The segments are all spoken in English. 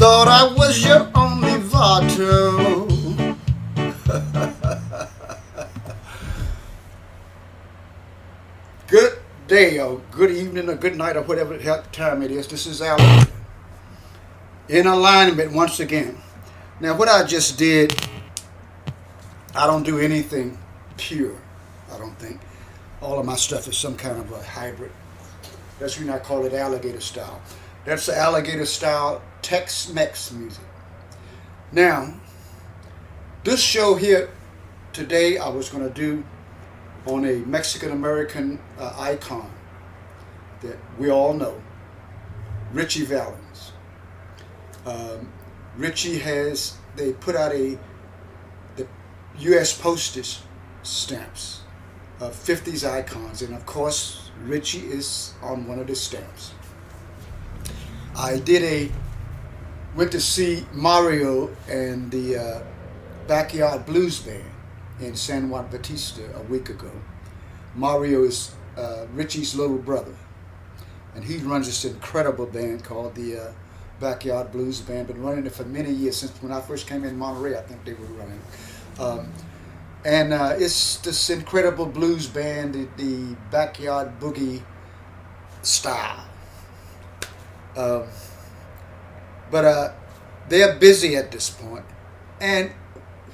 thought I was your only vato. Good day or good evening or good night or whatever time it is. This is Alligator in alignment once again. Now what I just did, I don't do anything pure. I don't think. All of my stuff is some kind of a hybrid. That's the reason I call it Alligator style. That's the Alligator style Tex-Mex music. Now, this show here today I was going to do on a Mexican-American icon that we all know, Richie Valens. Richie they put out the U.S. postage stamps of 50s icons, and of course, Richie is on one of the stamps. I went to see Mario and the Backyard Blues Band in San Juan Bautista a week ago. Mario is Richie's little brother, and he runs this incredible band called the Backyard Blues Band. Been running it for many years, since when I first came in Monterey. I think they were running it. And it's this incredible blues band, the Backyard Boogie style. But they're busy at this point. And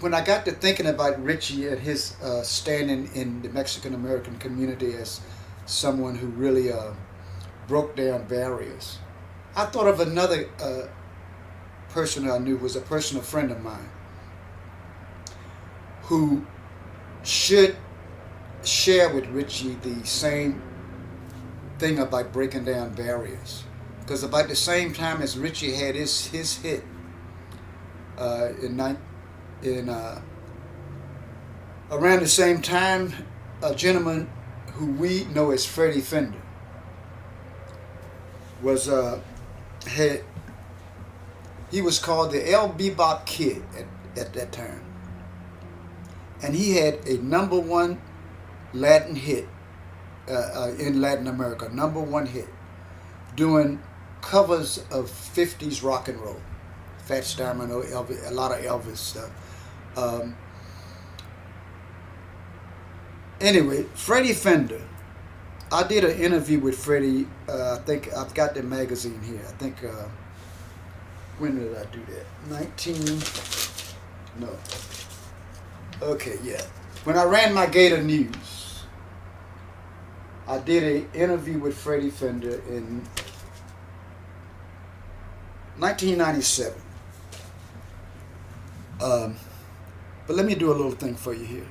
when I got to thinking about Richie and his standing in the Mexican-American community as someone who really broke down barriers, I thought of another person I knew was a personal friend of mine who should share with Richie the same thing about breaking down barriers. Because about the same time as Richie had his hit around the same time, a gentleman who we know as Freddy Fender was he was called the El Bebop Kid at that time. And he had a #1 Latin hit in Latin America, #1 hit, doing covers of 50s rock and roll. Fats Domino, Elvis, a lot of Elvis stuff. Anyway, Freddy Fender. I did an interview with Freddie. I think I've got the magazine here. I think, when did I do that? No. Okay, yeah. When I ran my Gator News, I did an interview with Freddy Fender in 1997. But let me do a little thing for you here.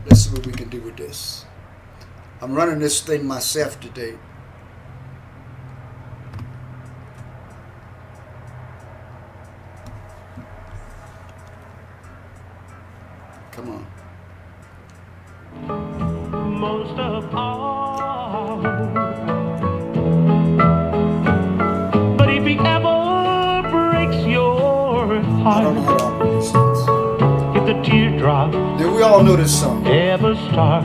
Let's see what we can do with this. I'm running this thing myself today. Come on. Most of all, but if he ever breaks your I heart, don't know how to operate these things. if the teardrop Now, we all know this song. ever start,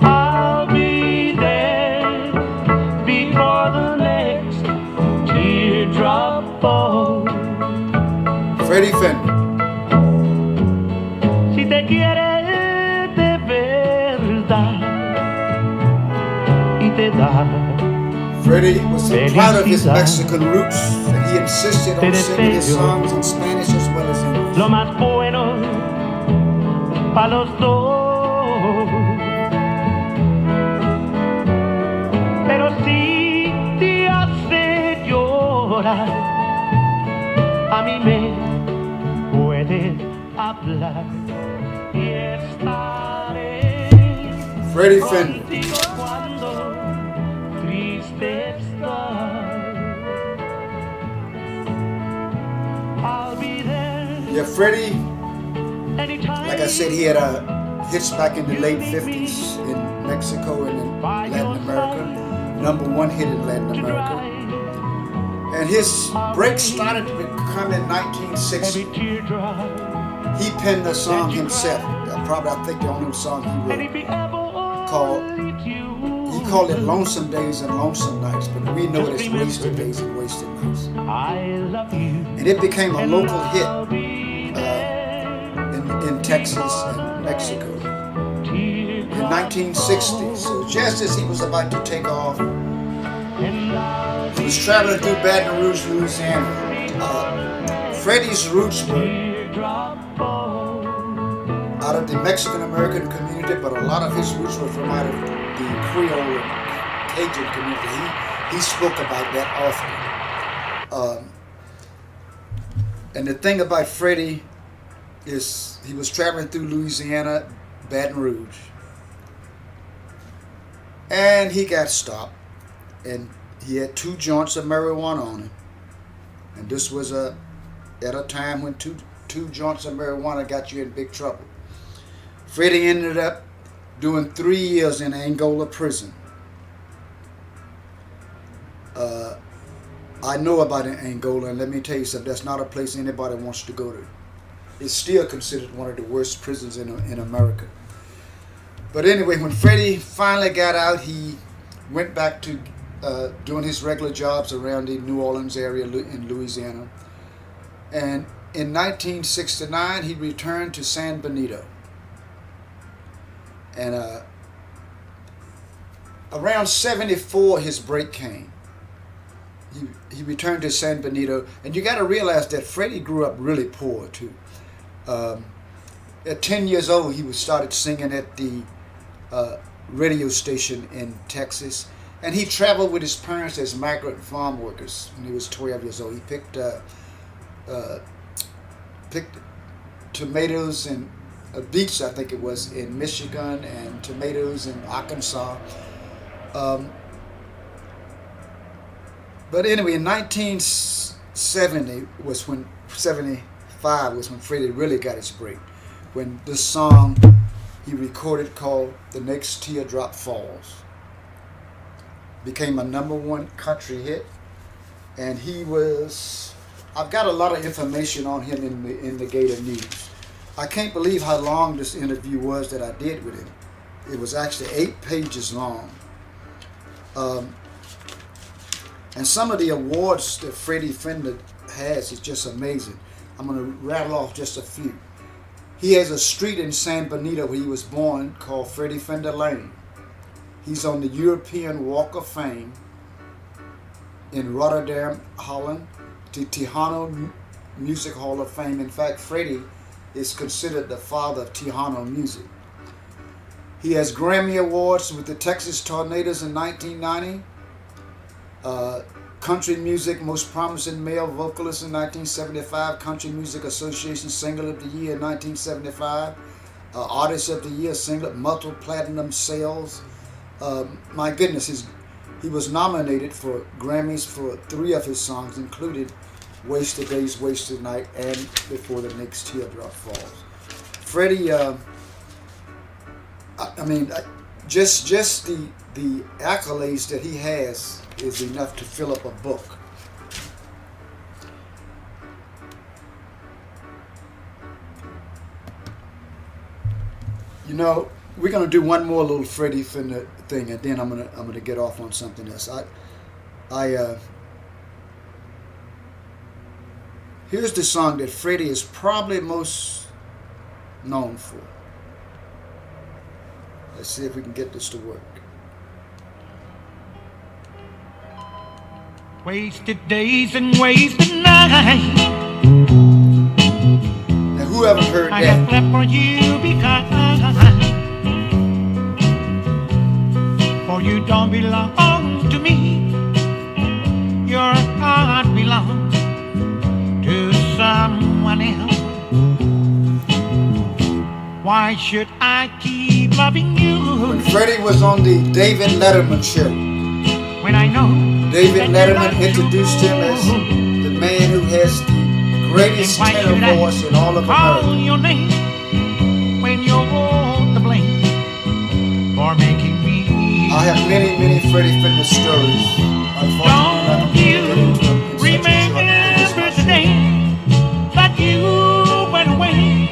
I'll be there before the next teardrop falls. Freddy Fender. Si te quiere de verdad y te da, Freddie was so proud of his Felicidad. Mexican roots that he insisted on Te singing his deseo. songs in Spanish as well as English. lo más bueno para los dos. Pero si te hace llorar, a mí me puedes hablar y estaré Freddy Fender. contigo cuando triste estás. I'll be there Yeah, Freddie, anytime. like I said, he had hits back in the late 50s in Mexico and in Latin America. #1 hit in Latin America. And his break started to come in 1960. Every teardrop, He penned the song himself. I think the only song he and wrote. if he ever Called- leaves you, He call it lonesome days and lonesome nights, but we know it as wasted days and wasted nights. I love you. And it became a local hit I'll be in Texas and Mexico in teardrop 1960. So just as he was about to take off, and I'll he was traveling through Baton Rouge, Louisiana. Freddie's roots were teardrop fall. out of the Mexican American community, but a lot of his roots were from out of the Creole and Cajun community. He spoke about that often. And the thing about Freddie is he was traveling through Louisiana, Baton Rouge, and he got stopped, and he had 2 joints of marijuana on him. And this was at a time when two joints of marijuana got you in big trouble. Freddie ended up doing 3 years in Angola prison. I know about Angola, and let me tell you something, that's not a place anybody wants to go to. It's still considered one of the worst prisons in America. But anyway, when Freddie finally got out, he went back to doing his regular jobs around the New Orleans area in Louisiana. And in 1969, he returned to San Benito. And around 74, his break came. He returned to San Benito, and you got to realize that Freddie grew up really poor too. At 10 years old, he started singing at the radio station in Texas, and he traveled with his parents as migrant farm workers when he was 12 years old. He picked tomatoes and beets, I think it was, in Michigan, and tomatoes in Arkansas. But anyway, in 1975 was when Freddie really got his break. When this song he recorded called "The Next Teardrop Falls" became a #1 country hit, and I've got a lot of information on him in the Gator News. I can't believe how long this interview was that I did with him. It was actually 8 pages long. And some of the awards that Freddy Fender has is just amazing. I'm going to rattle off just a few. He has a street in San Benito where he was born called Freddy Fender Lane. He's on the European Walk of Fame in Rotterdam, Holland, the Tejano Music Hall of Fame. In fact, Freddie is considered the father of Tejano music. He has Grammy Awards with the Texas Tornadoes in 1990. Country Music Most Promising Male Vocalist in 1975. Country Music Association Single of the Year in 1975. Artist of the Year Single, multiple platinum sales. My goodness, he was nominated for Grammys for 3 of his songs, including Wasted Days, Wasted Night, and Before the Next Teardrop Falls. Freddie, just the accolades that he has is enough to fill up a book. You know, we're gonna do one more little Freddy Fender thing, and then I'm gonna get off on something else. Here's the song that Freddie is probably most known for. Let's see if we can get this to work. Wasted days and wasted nights. Now, who haven't heard I that? have left for you behind. For you don't belong to me. Your heart belongs to someone else. Why should I keep loving you When Freddie was on the David Letterman show, when I know David Letterman introduced him as the man who has the greatest tenor voice in all of call America. your name when you're to blame for making me? I have many, many Freddie Fender stories. Unfortunately, Don't you remember the day that you went away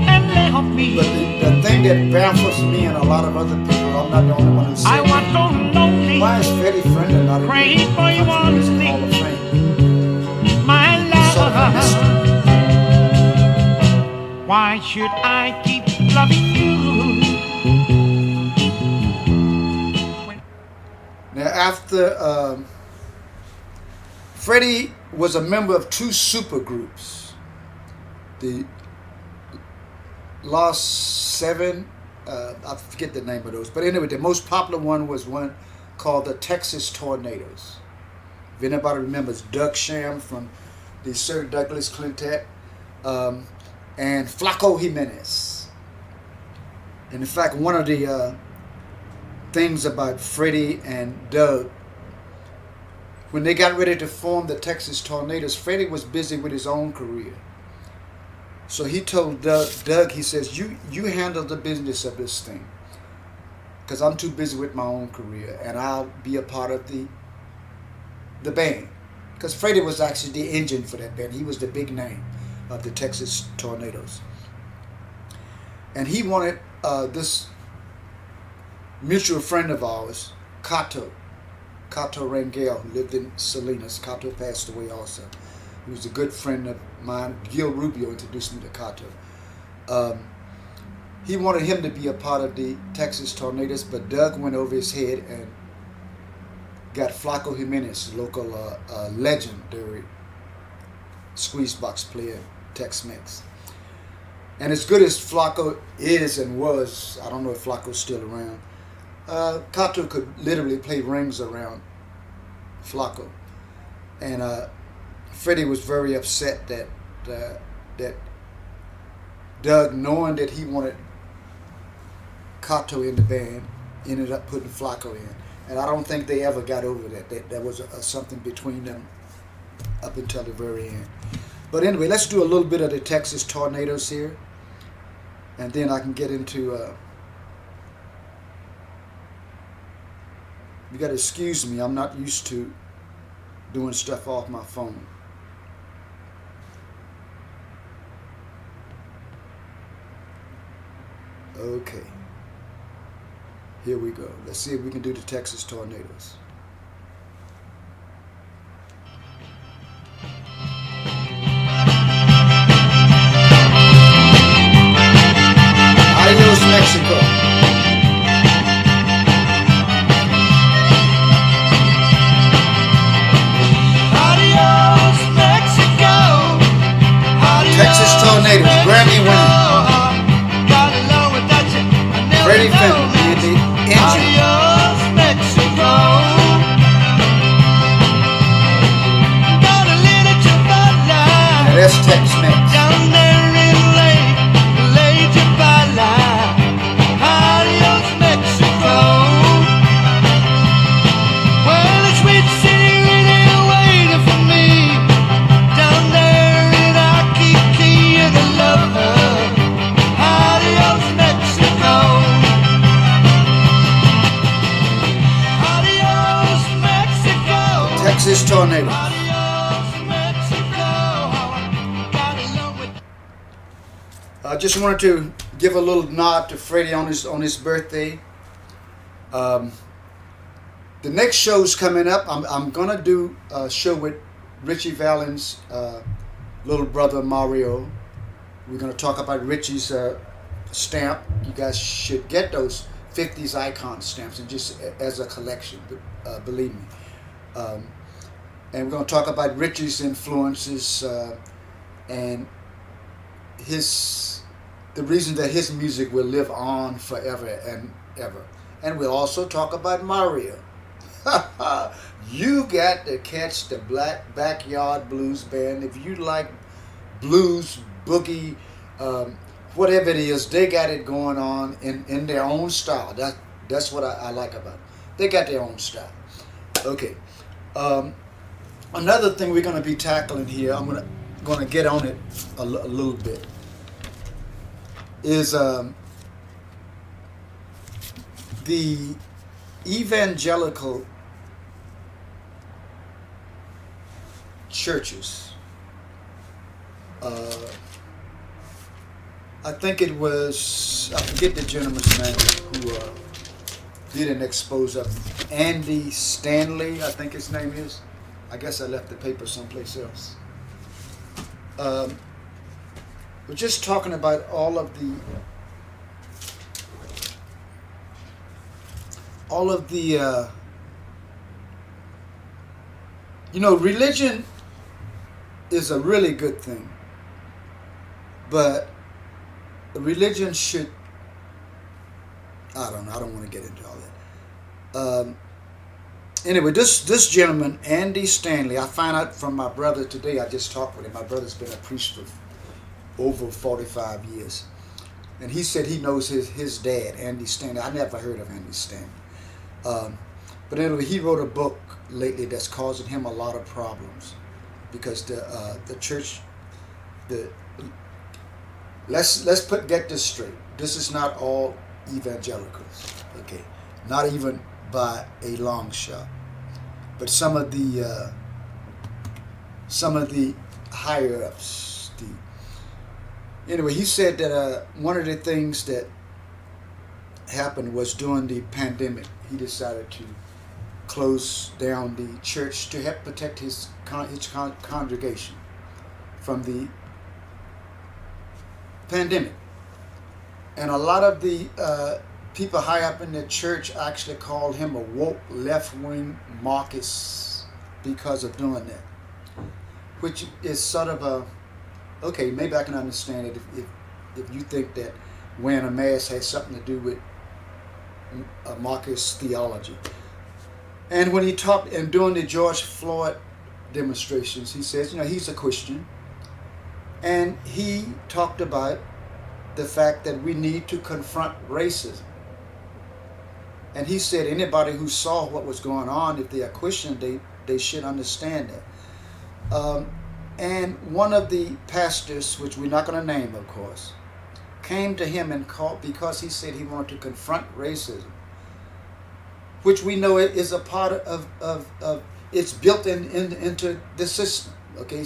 and left me? But the thing that baffles me and a lot of other people, I'm not the only one who said I want to Why should I keep loving you? Now, after Freddie was a member of two supergroups, the Lost Seven, I forget the name of those, but anyway, the most popular one was one called the Texas Tornadoes. If anybody remembers Doug Sham from the Sir Douglas Quintet, and Flaco Jimenez. And in fact, one of the things about Freddie and Doug, when they got ready to form the Texas Tornadoes, Freddie was busy with his own career. So he told Doug, he says, you handle the business of this thing, because I'm too busy with my own career, and I'll be a part of the band. Because Freddie was actually the engine for that band. He was the big name of the Texas Tornadoes. And he wanted this mutual friend of ours, Cato Rangel, who lived in Salinas. Cato passed away also. He was a good friend of mine. Gil Rubio introduced me to Cato. He wanted him to be a part of the Texas Tornadoes, but Doug went over his head and got Flaco Jimenez, local legendary squeeze box player, Tex-Mex. And as good as Flaco is and was, I don't know if Flaco's still around, Cato could literally play rings around Flaco. And Freddie was very upset that Doug, knowing that he wanted Cato in the band, ended up putting Flaco in. And I don't think they ever got over that. There was something between them up until the very end. But anyway, let's do a little bit of the Texas Tornadoes here. And then I can get into... you got to excuse me. I'm not used to doing stuff off my phone. Okay. Here we go. Let's see if we can do the Texas Tornadoes. Adios, Mexico. Adios, Mexico. Adios, Texas Tornadoes, Grammy winner. Freddy Fender, the engine. Adios, Mexico. Got a little Chapala. Now that's Tex-Mex. Down there in Lake Chapala. Adios, Mexico. Well, the sweet city really waiting for me. Down there in Akiki, the love hub. Adios, Mexico. Texas Tornado. I just wanted to give a little nod to Freddie on his birthday. The next show's coming up. I'm gonna do a show with Richie Valens' little brother Mario. We're gonna talk about Richie's stamp. You guys should get those 50s icon stamps, and just as a collection. Believe me. And we're going to talk about Richie's influences and the reason that his music will live on forever and ever. And we'll also talk about Mario. You got to catch the Black Backyard Blues Band. If you like blues, boogie, whatever it is, they got it going on in their own style. That's what I like about it. They got their own style. Okay. Another thing we're going to be tackling here, I'm going to get on it a little bit, is the evangelical churches. I think it was, I forget the gentleman's name who did an expose of Andy Stanley, I think his name is. I guess I left the paper someplace else. we're just talking about all of the religion is a really good thing, but religion should, I don't want to get into all that. Anyway, this gentleman, Andy Stanley, I found out from my brother today. I just talked with him. My brother's been a priest for over 45 years. And he said he knows his dad, Andy Stanley. I never heard of Andy Stanley. But anyway, he wrote a book lately that's causing him a lot of problems because the church, let's get this straight. This is not all evangelicals, okay? Not even by a long shot. But some of the higher ups. Anyway, he said that one of the things that happened was during the pandemic, he decided to close down the church to help protect his congregation from the pandemic. And a lot of the people high up in the church actually called him a woke left-wing Marxist because of doing that, which is sort of a, okay, maybe I can understand it if you think that wearing a mask has something to do with a Marxist theology. And when he talked, and during the George Floyd demonstrations, he says, he's a Christian, and he talked about the fact that we need to confront racism. And he said anybody who saw what was going on, if they are Christian, they should understand that. And one of the pastors, which we're not going to name, of course, came to him and called because he said he wanted to confront racism, which we know it is a part of it's built into the system. Okay,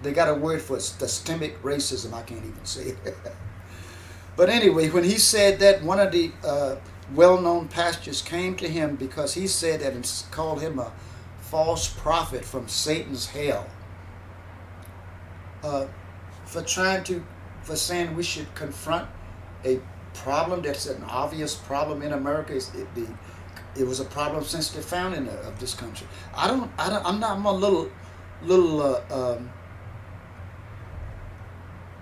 they got a word for it, systemic racism. I can't even say it. But anyway, when he said that, one of the well-known pastors came to him because he said that and called him a false prophet from Satan's hell for saying we should confront a problem that's an obvious problem in America. It was a problem since the founding of this country. I'm a little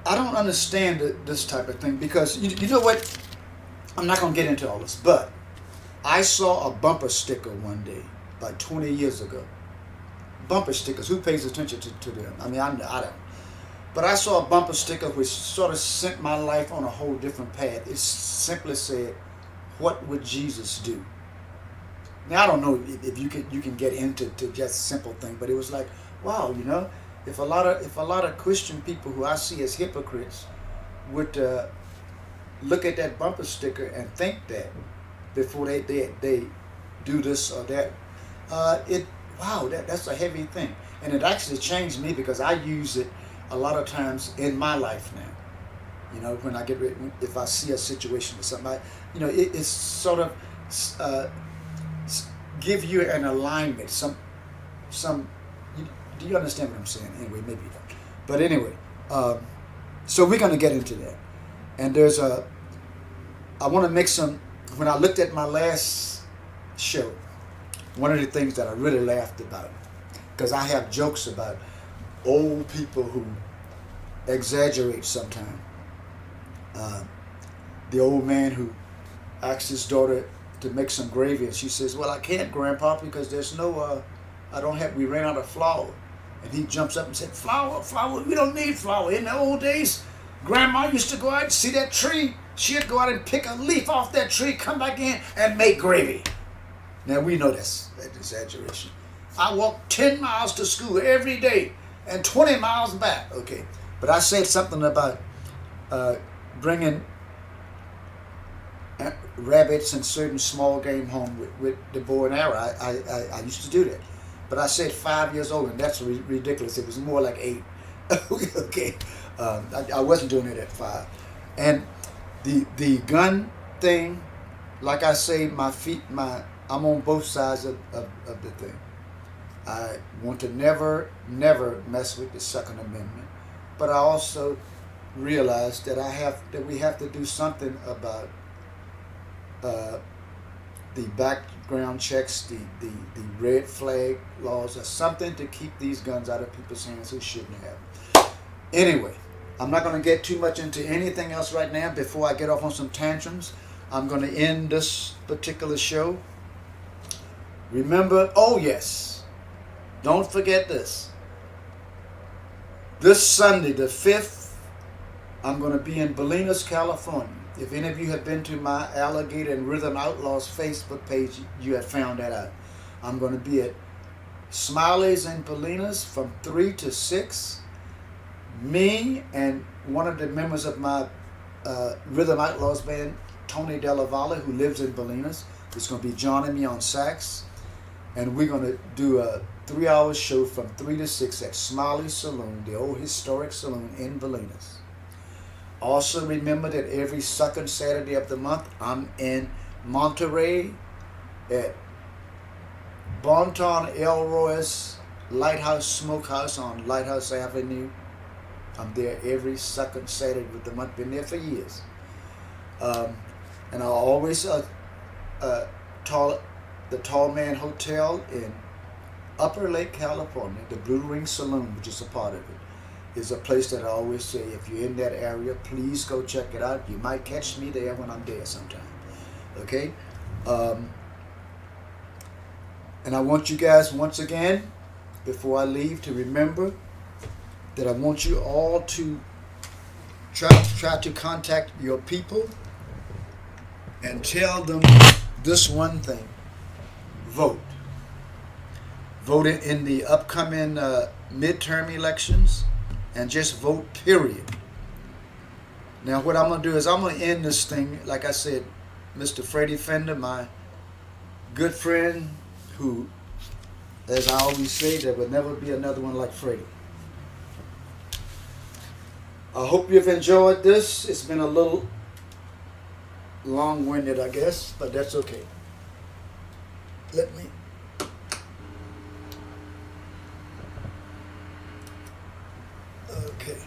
I don't understand this type of thing because you know what? I'm not going to get into all this, but I saw a bumper sticker one day, like 20 years ago. Bumper stickers, who pays attention to them? I mean, I don't. But I saw a bumper sticker which sort of sent my life on a whole different path. It simply said, "What would Jesus do?" Now I don't know if you can get into just simple thing, but it was like, wow, if a lot of Christian people who I see as hypocrites would look at that bumper sticker and think that before they do this or that, that's a heavy thing, and it actually changed me because I use it a lot of times in my life now. When I get ready, if I see a situation or something, it's sort of give you an alignment. Do you understand what I'm saying? Anyway, maybe you don't. But anyway, so we're going to get into that. And I want to make when I looked at my last show, one of the things that I really laughed about, because I have jokes about old people who exaggerate sometimes. The old man who asked his daughter to make some gravy, and she says, "Well, I can't, Grandpa, because there's no, we ran out of flour." And he jumps up and said, flour, we don't need flour. In the old days, Grandma used to go out and see that tree. She'd go out and pick a leaf off that tree, come back in, and make gravy. Now, we know that's an exaggeration. I walked 10 miles to school every day and 20 miles back. Okay, but I said something about bringing rabbits and certain small game home with the bow and arrow. I used to do that. But I said 5 years old, and that's ridiculous. It was more like 8. Okay, I wasn't doing it at 5. And the gun thing, like I say, I'm on both sides of the thing. I want to never mess with the Second Amendment, but I also realized that we have to do something about uh, the background checks, the red flag laws, or something to keep these guns out of people's hands who shouldn't have. Anyway, I'm not going to get too much into anything else right now before I get off on some tantrums. I'm going to end this particular show. Remember, oh yes, don't forget this. This Sunday, the 5th, I'm going to be in Bolinas, California. If any of you have been to my Alligator and Rhythm Outlaws Facebook page, you have found that out. I'm going to be at Smiley's in Bolinas from 3 to 6. Me and one of the members of my Rhythm Outlaws band, Tony Della Valle, who lives in Bolinas, is going to be joining me on sax. And we're going to do a 3-hour show from 3 to 6 at Smiley's Saloon, the old historic saloon in Bolinas. Also remember that every second Saturday of the month, I'm in Monterey at Bonton Elroy's Lighthouse Smokehouse on Lighthouse Avenue. I'm there every second Saturday of the month. Been there for years. And I always the Tall Man Hotel in Upper Lake, California, the Blue Ring Saloon, which is a part of it, is a place that I always say, if you're in that area, please go check it out. You might catch me there when I'm there sometime. Okay? And I want you guys, once again, before I leave, to remember that I want you all to try to contact your people and tell them this one thing. Vote. Vote in the upcoming midterm elections, and just vote, period. Now what I'm going to do is I'm going to end this thing, like I said, Mr. Freddy Fender, my good friend, who, as I always say, there will never be another one like Freddy. I hope you've enjoyed this. It's been a little long-winded, I guess, but that's okay. Let me... Okay.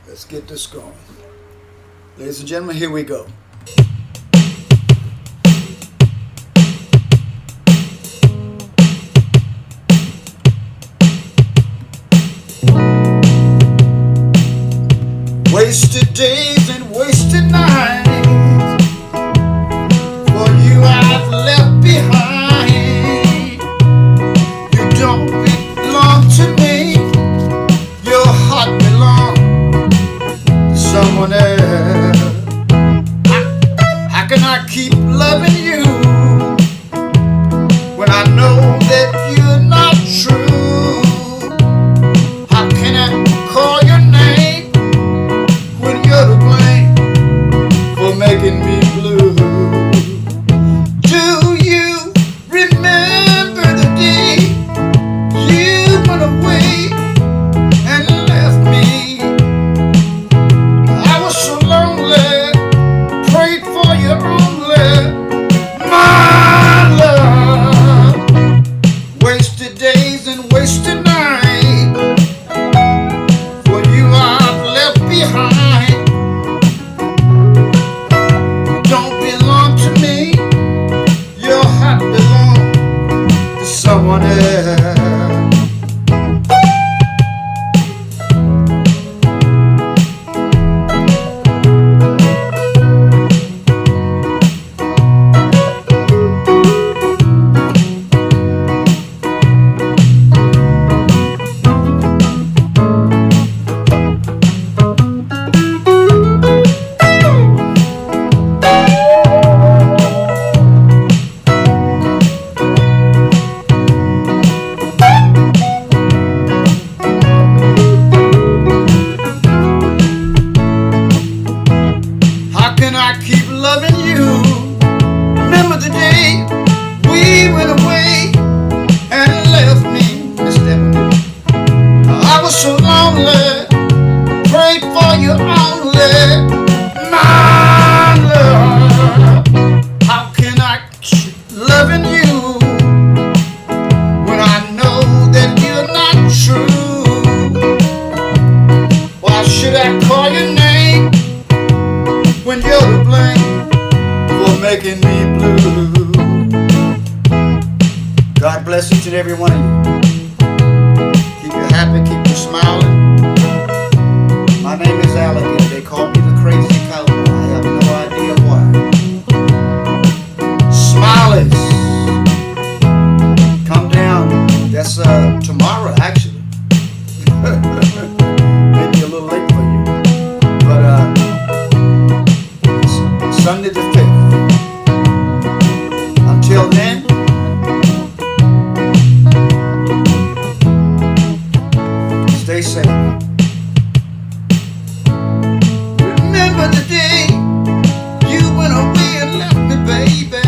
Let's get this going. Ladies and gentlemen, here we go. Wasted days and wasted nights, for you I've left behind. You don't belong to me, your heart belongs to someone else. How can I keep loving you when I know that you're not true? How can I call your name when you're to blame for making me blue? Do you remember the day you went away and left me? I was so lonely, prayed for you only, my love. Wasted days and wasted nights, for you I've left behind. You don't belong to me, your heart belongs to someone else. How can I keep loving you? Remember the day we went away and left me. That's that one. I was so lonely, prayed for you only, my love. How can I keep loving you when I know that you're not true? bless each and every one of you. Keep you happy, keep you smiling. My name is Alligator. They call me the crazy cowboy. I have no idea why. Smileys, come down. That's tomorrow, actually. Maybe a little late for you, but it's Sunday the 5th. Until then, stay safe. Remember the day you went away and left me, baby.